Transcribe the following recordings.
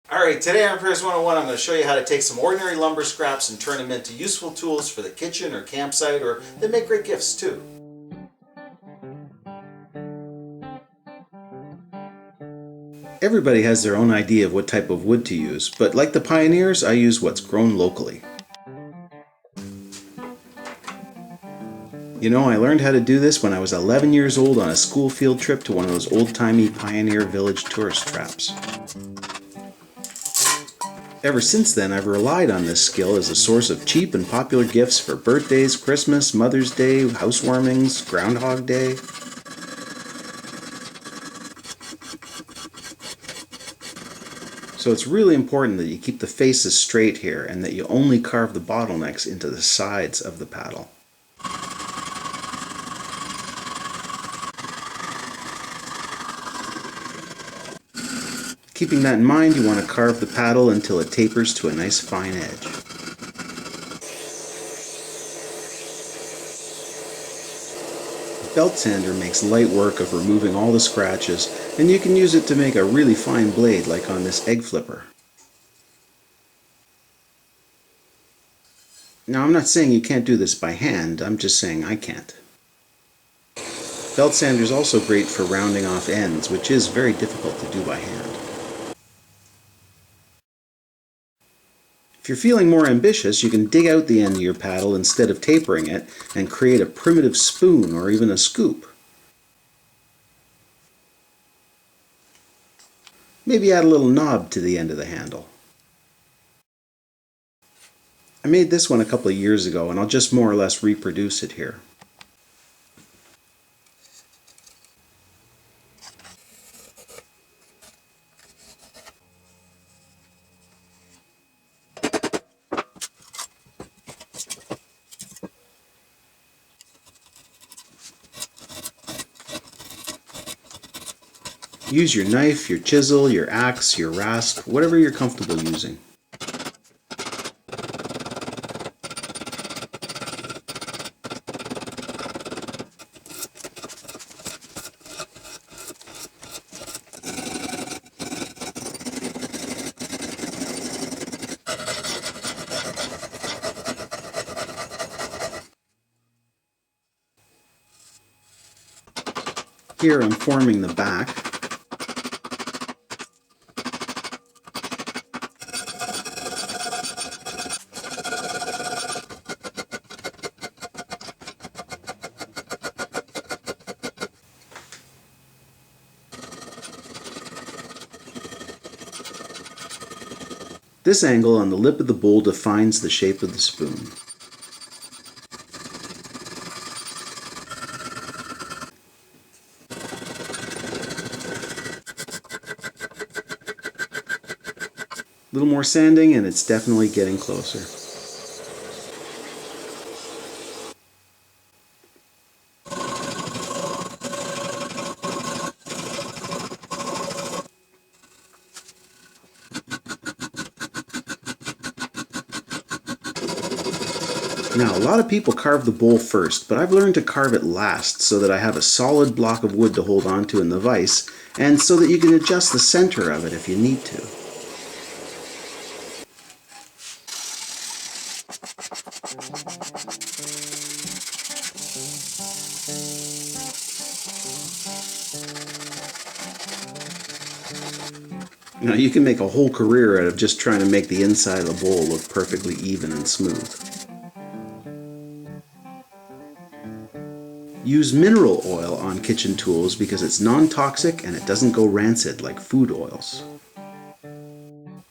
Alright, today on Repairs 101 I'm going to show you how to take some ordinary lumber scraps and turn them into useful tools for the kitchen or campsite, or they make great gifts too. Everybody has their own idea of what type of wood to use, but like the pioneers, I use what's grown locally. You know, I learned how to do this when I was 11 years old on a school field trip to one of those old-timey Pioneer Village tourist traps. Ever since then, I've relied on this skill as a source of cheap and popular gifts for birthdays, Christmas, Mother's Day, housewarmings, Groundhog Day. So it's really important that you keep the faces straight here and that you only carve the bottlenecks into the sides of the paddle. Keeping that in mind, you want to carve the paddle until it tapers to a nice fine edge. The belt sander makes light work of removing all the scratches, and you can use it to make a really fine blade like on this egg flipper. Now, I'm not saying you can't do this by hand, I'm just saying I can't. Belt sander is also great for rounding off ends, which is very difficult to do by hand. If you're feeling more ambitious, you can dig out the end of your paddle instead of tapering it and create a primitive spoon or even a scoop. Maybe add a little knob to the end of the handle. I made this one a couple of years ago and I'll just more or less reproduce it here. Use your knife, your chisel, your axe, your rasp, whatever you're comfortable using. Here I'm forming the back. This angle on the lip of the bowl defines the shape of the spoon. A little more sanding and it's definitely getting closer. Now, a lot of people carve the bowl first, but I've learned to carve it last so that I have a solid block of wood to hold onto in the vise, and so that you can adjust the center of it if you need to. Now, you can make a whole career out of just trying to make the inside of the bowl look perfectly even and smooth. Use mineral oil on kitchen tools because it's non-toxic and it doesn't go rancid like food oils.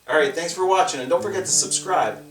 Alright, thanks for watching and don't forget to subscribe.